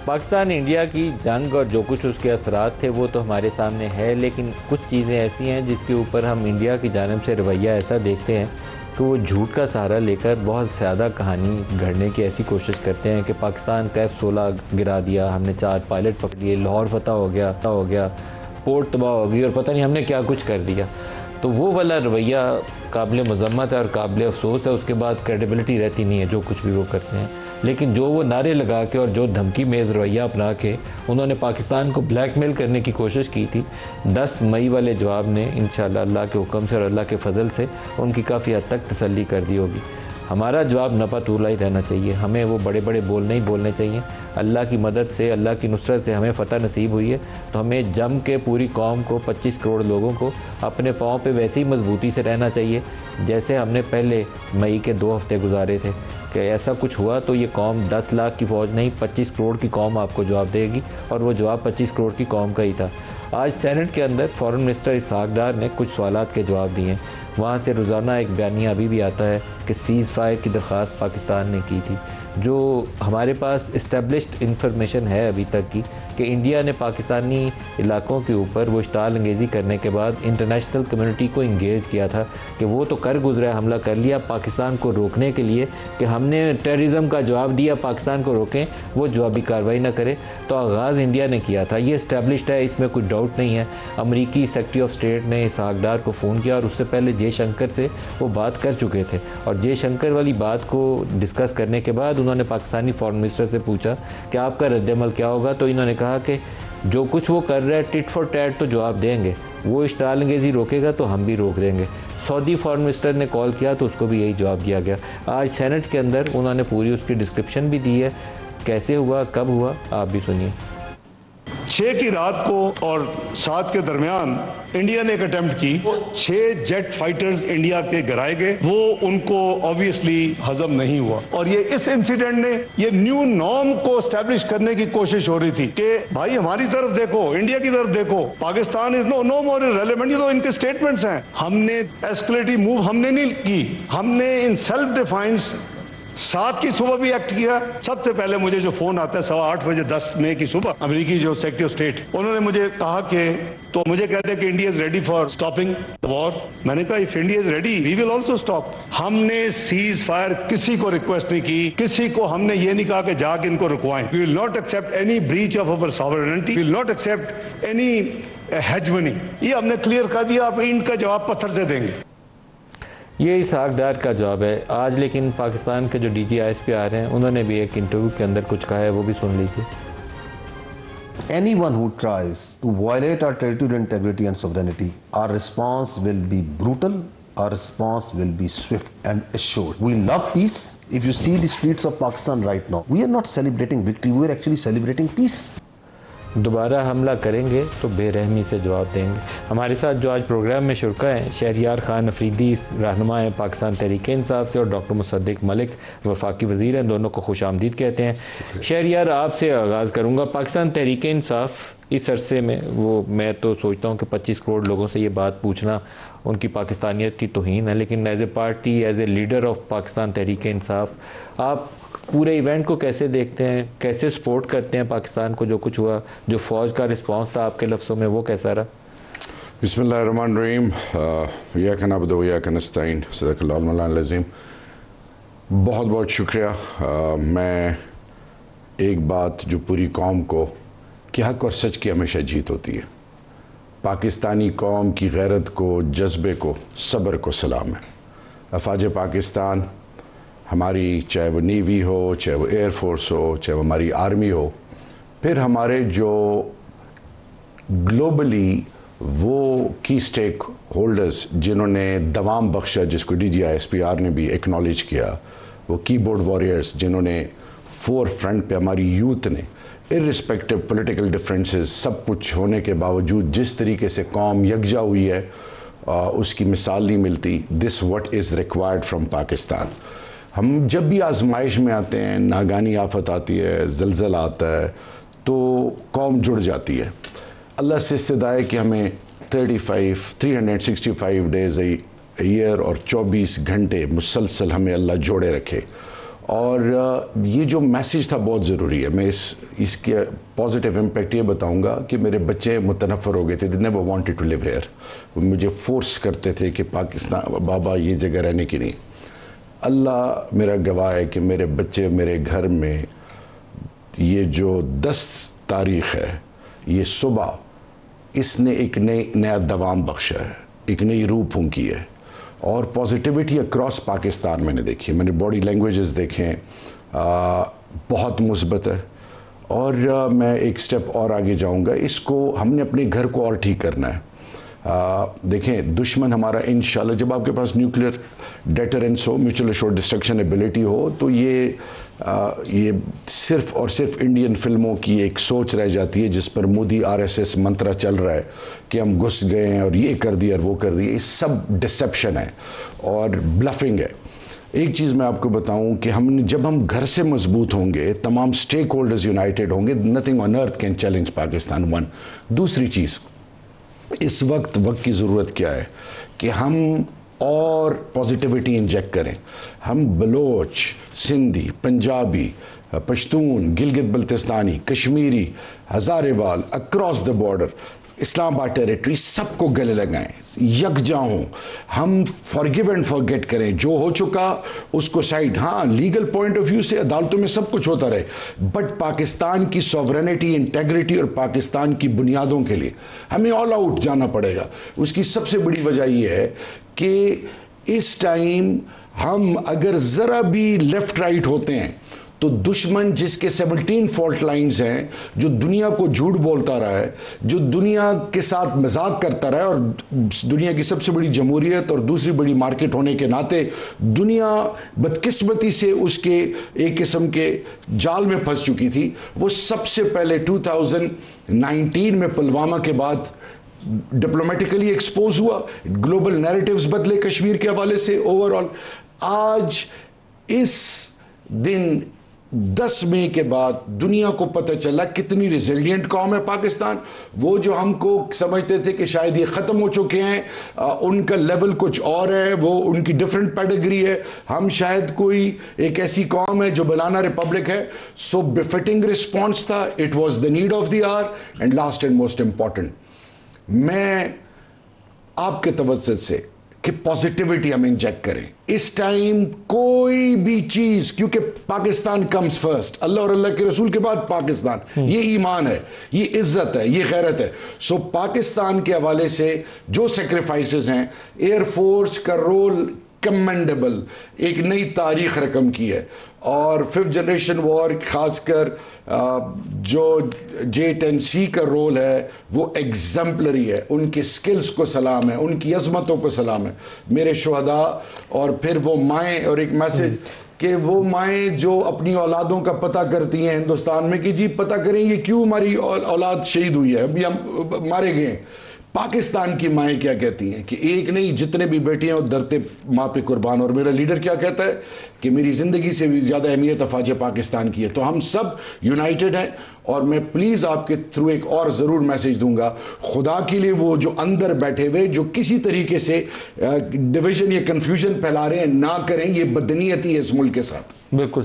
Pakistan India کی جنگ اور جو کچھ اس کے اثرات تھے وہ تو ہمارے سامنے ہے، لیکن کچھ چیزیں ایسی ہیں جس کے اوپر ہم انڈیا کی جانب سے رویہ ایسا دیکھتے ہیں کہ وہ جھوٹ کا سہارا لے کر بہت زیادہ کہانی گھڑنے کی ایسی کوشش کرتے ہیں کہ پاکستان کا F-16 گرا دیا، ہم نے 4 پائلٹ پکڑیے، لاہور فتح ہو گیا، پورٹ تباہ ہو گئی اور پتہ نہیں ہم نے کیا کچھ کر دیا۔ تو وہ والا رویہ قابل مذمت ہے اور قابل افسوس ہے، اس کے بعد کریڈیبلٹی رہتی نہیں ہے جو کچھ بھی وہ کرتے ہیں۔ لیکن جو وہ نعرے لگا کے اور جو دھمکی میز رویہ اپنا کے انہوں نے پاکستان کو بلیک میل کرنے کی کوشش کی تھی، 10 مئی والے جواب نے انشاءاللہ اللہ کے حکم سے اور اللہ کے فضل سے ان کی کافی حد تک تسلی کر دی ہوگی۔ ہمارا جواب نپا تولا ہی رہنا چاہیے، ہمیں وہ بڑے بڑے بول نہیں بولنے چاہیے۔ اللہ کی مدد سے، اللہ کی نصرت سے ہمیں فتح نصیب ہوئی ہے تو ہمیں جم کے پوری قوم کو، 25 کروڑ لوگوں کو اپنے پاؤں پہ ویسے ہی مضبوطی سے رہنا چاہیے جیسے ہم نے پہلے مئی کے 2 ہفتے گزارے تھے کہ ایسا کچھ ہوا تو یہ قوم 10 لاکھ کی فوج نہیں، 25 کروڑ کی قوم آپ کو جواب دے گی، اور وہ جواب 25 کروڑ کی قوم کا ہی تھا۔ آج سینٹ کے اندر فارن منسٹر اسحاق ڈار نے کچھ سوالات کے جواب دیے ہیں، وہاں سے روزانہ ایک بیانیہ ابھی بھی آتا ہے کہ سیز فائر کی درخواست پاکستان نے کی تھی۔ جو ہمارے پاس اسٹیبلشڈ انفارمیشن ہے ابھی تک کی کہ انڈیا نے پاکستانی علاقوں کے اوپر وہ اشتعال انگیزی کرنے کے بعد انٹرنیشنل کمیونٹی کو انگیج کیا تھا کہ وہ تو کر گزرا، حملہ کر لیا پاکستان کو روکنے کے لیے کہ ہم نے ٹیررزم کا جواب دیا، پاکستان کو روکیں، وہ جوابی کارروائی نہ کرے۔ تو آغاز انڈیا نے کیا تھا، یہ اسٹیبلشڈ ہے، اس میں کوئی ڈاؤٹ نہیں ہے۔ امریکی سیکرٹری آف اسٹیٹ نے اسحاق ڈار کو فون کیا اور اس سے پہلے جے شنکر سے وہ بات کر چکے تھے، اور جے شنکر والی بات کو ڈسکس کرنے کے بعد انہوں نے پاکستانی فارن منسٹر سے پوچھا کہ آپ کا رد عمل کیا ہوگا، تو انہوں نے کہا کہ جو کچھ وہ کر رہا ہے ٹٹ فار ٹیٹ تو جواب دیں گے، وہ اشتعال انگیزی روکے گا تو ہم بھی روک دیں گے۔ سعودی فارن منسٹر نے کال کیا تو اس کو بھی یہی جواب دیا گیا۔ آج سینٹ کے اندر انہوں نے پوری اس کی ڈسکرپشن بھی دی ہے، کیسے ہوا، کب ہوا، آپ بھی سنیے۔ 6 کی رات کو اور 7 کے درمیان انڈیا نے ایک اٹیمپٹ کی، 6 جیٹ فائٹرز انڈیا کے گرائے گئے، وہ ان کو آبویسلی ہضم نہیں ہوا، اور یہ اس انسیڈنٹ نے یہ نیو نارم کو اسٹیبلش کرنے کی کوشش ہو رہی تھی کہ بھائی ہماری طرف دیکھو، انڈیا کی طرف دیکھو، پاکستان از نو مور ریلیونٹ۔ یہ تو ان کے سٹیٹمنٹس ہیں، ہم نے ایسکلیٹو موو ہم نے نہیں کی، ہم نے ان سیلف ڈیفائنس 7 کی صبح بھی ایکٹ کیا۔ سب سے پہلے مجھے جو فون آتا ہے 8:15 بجے 10 مئی کی صبح، امریکی جو سیکرٹری آف اسٹیٹ، انہوں نے مجھے کہا کہ تو مجھے کہتے ہیں کہ India is ready for stopping the war. میں نے کہا if India is ready we will also stop. ہم نے سیز فائر کسی کو ریکویسٹ نہیں کی، کسی کو ہم نے یہ نہیں کہا کہ جا کے ان کو رکوائیں۔ We will not accept any breach of our sovereignty, we will not accept any hegemony. یہ ہم نے کلیئر کر دیا، آپ ان کا جواب پتھر سے دیں گے۔ یہ اسحاق ڈار کا جواب ہے آج۔ لیکن پاکستان کے جو ڈی جی ISP آ رہے ہیں انہوں نے بھی ایک انٹرویو کے اندر کچھ کہا ہے، وہ بھی سن لیجیے۔ Anyone who tries to violate our territorial integrity and sovereignty, our response will be brutal, our response will be swift and assured. We love peace. If you see the streets of Pakistan right now, we are not celebrating victory, we are actually celebrating peace. دوبارہ حملہ کریں گے تو بے رحمی سے جواب دیں گے۔ ہمارے ساتھ جو آج پروگرام میں شرکا ہیں، شہریار خان افریدی رہنما ہیں پاکستان تحریک انصاف سے، اور ڈاکٹر مصدق ملک وفاقی وزیر ہیں، دونوں کو خوش آمدید کہتے ہیں۔ شہریار آپ سے آغاز کروں گا۔ پاکستان تحریک انصاف اس عرصے میں میں تو سوچتا ہوں کہ 25 کروڑ لوگوں سے یہ بات پوچھنا ان کی پاکستانیت کی توہین ہے، لیکن as a party, as a leader of Pakistan Tehreek Insaf, آپ پورے ایونٹ کو کیسے دیکھتے ہیں، کیسے سپورٹ کرتے ہیں پاکستان کو؟ جو کچھ ہوا، جو فوج کا رسپانس تھا آپ کے لفظوں میں، وہ کیسا رہا؟ بسم اللہ الرحمن الرحیم، ایاک نعبد و ایاک نستعین، صدق اللہ المولانا العظیم۔ بہت بہت شکریہ۔ میں ایک بات جو پوری قوم کو کہ حق اور سچ کی ہمیشہ جیت ہوتی ہے، پاکستانی قوم کی غیرت کو، جذبے کو، صبر کو سلام ہے۔ افواج پاکستان ہماری، چاہے وہ نیوی ہو، چاہے وہ ایئر فورس ہو، چاہے وہ ہماری آرمی ہو، پھر ہمارے جو گلوبلی وہ کی سٹیک ہولڈرز جنہوں نے دوام بخشا، جس کو ڈی جی ISPR نے بھی ایکنالج کیا، وہ کی بورڈ واریئرز جنہوں نے فور فرنٹ پہ ہماری یوتھ نے ارسپیکٹو پولیٹیکل ڈفرینسز سب کچھ ہونے کے باوجود جس طریقے سے قوم یکجا ہوئی ہے، اس کی مثال نہیں ملتی۔ This what is required from Pakistan. ہم جب بھی آزمائش میں آتے ہیں، ناگانی آفت آتی ہے، زلزلہ آتا ہے، تو قوم جڑ جاتی ہے۔ اللہ سے استدعا ہے کہ ہمیں 365 ڈیز ایئر اور 24 گھنٹے مسلسل ہمیں اللہ جوڑے رکھے، اور یہ جو میسیج تھا بہت ضروری ہے. میں اس کے پازیٹیو امپیکٹ یہ بتاؤں گا کہ میرے بچے متنفر ہو گئے تھے. they never wanted to live here. وہ مجھے فورس کرتے تھے کہ پاکستان بابا یہ جگہ رہنے کی نہیں. اللہ میرا گواہ ہے کہ میرے بچے میرے گھر میں یہ جو 10 تاریخ ہے یہ صبح اس نے ایک نیا دوام بخشا ہے, ایک نئی روح پھونکی ہے. اور پازیٹیوٹی اکراس پاکستان میں نے دیکھی ہے. میں نے باڈی لینگویجز دیکھیں, بہت مثبت ہے. اور میں ایک سٹیپ اور آگے جاؤں گا, اس کو ہم نے اپنے گھر کو اور ٹھیک کرنا ہے. دیکھیں دشمن ہمارا انشاءاللہ جب آپ کے پاس نیوکلیئر ڈیٹرنس ہو, میوچل ایشورڈ ڈسٹرکشن ایبلٹی ہو, تو یہ صرف اور صرف انڈین فلموں کی ایک سوچ رہ جاتی ہے جس پر مودی RSS منترا چل رہا ہے کہ ہم گھس گئے ہیں اور یہ کر دیا اور وہ کر دیا. یہ سب ڈسیپشن ہے اور بلفنگ ہے. ایک چیز میں آپ کو بتاؤں کہ جب ہم گھر سے مضبوط ہوں گے, تمام سٹیک ہولڈرز یونائٹڈ ہوں گے, nothing on earth can challenge Pakistan. دوسری چیز, اس وقت کی ضرورت کیا ہے کہ ہم اور پازیٹیوٹی انجیکٹ کریں. ہم بلوچ, سندھی, پنجابی, پشتون, گلگت بلتستانی, کشمیری, ہزارے وال, اکراس دا بارڈر, اسلام آباد ٹیریٹری, سب کو گلے لگائیں, یکجا ہوں. ہم فارگیو اینڈ فارگیٹ کریں. جو ہو چکا اس کو سائڈ, ہاں لیگل پوائنٹ آف ویو سے عدالتوں میں سب کچھ ہوتا رہے, بٹ پاکستان کی سوورنٹی, انٹیگریٹی اور پاکستان کی بنیادوں کے لیے ہمیں آل آؤٹ جانا پڑے گا. اس کی سب سے بڑی وجہ یہ ہے کہ اس ٹائم ہم اگر ذرا بھی لیفٹ رائٹ ہوتے ہیں تو دشمن جس کے 17 فالٹ لائنز ہیں, جو دنیا کو جھوٹ بولتا رہا ہے, جو دنیا کے ساتھ مذاق کرتا رہا ہے, اور دنیا کی سب سے بڑی جمہوریت اور دوسری بڑی مارکیٹ ہونے کے ناطے دنیا بدقسمتی سے اس کے ایک قسم کے جال میں پھنس چکی تھی. وہ سب سے پہلے 2019 میں پلوامہ کے بعد ڈپلومیٹیکلی ایکسپوز ہوا. گلوبل نیریٹیوز بدلے کشمیر کے حوالے سے. اوورآل آج اس دن 10 مئی کے بعد دنیا کو پتہ چلا کتنی ریزیلینٹ قوم ہے پاکستان. وہ جو ہم کو سمجھتے تھے کہ شاید یہ ختم ہو چکے ہیں, ان کا لیول کچھ اور ہے, وہ ان کی ڈیفرنٹ پیڈگری ہے. ہم شاید کوئی ایک ایسی قوم ہے جو بنانا ریپبلک ہے. سو بفٹنگ رسپانس تھا. It was the need of the hour. And last and most important, میں آپ کے توسط سے کہ پازیٹیوٹی ہم انجیکٹ کریں. اس ٹائم کوئی بھی چیز, کیونکہ پاکستان کمز فرسٹ, اللہ اور اللہ کے رسول کے بعد پاکستان, یہ ایمان ہے, یہ عزت ہے, یہ غیرت ہے. سو پاکستان کے حوالے سے جو سیکریفائسز ہیں, ایئر فورس کا رول کمینڈیبل, ایک نئی تاریخ رقم کی ہے. اور 5th جنریشن وار خاص کر جو J10C کا رول ہے وہ ایگزمپلری ہے. ان کے سکلز کو سلام ہے, ان کی عظمتوں کو سلام ہے میرے شہداء. اور پھر وہ مائیں, اور ایک میسج کہ وہ مائیں جو اپنی اولادوں کا پتہ کرتی ہیں ہندوستان میں کہ جی پتہ کریں یہ کیوں ہماری اولاد شہید ہوئی ہے, ابھی ہم مارے گئے ہیں. پاکستان کی مائیں کیا کہتی ہیں کہ ایک نہیں جتنے بھی بیٹے ہیں وہ درتے ماں پہ قربان. اور میرا لیڈر کیا کہتا ہے کہ میری زندگی سے بھی زیادہ اہمیت افواج پاکستان کی ہے. تو ہم سب یونائٹڈ ہیں. اور میں پلیز آپ کے تھرو ایک اور ضرور میسیج دوں گا, خدا کے لیے وہ جو اندر بیٹھے ہوئے جو کسی طریقے سے ڈویژن یا کنفیوژن پھیلا رہے ہیں, نہ کریں. یہ بدنیتی ہے اس ملک کے ساتھ. بالکل صحیح.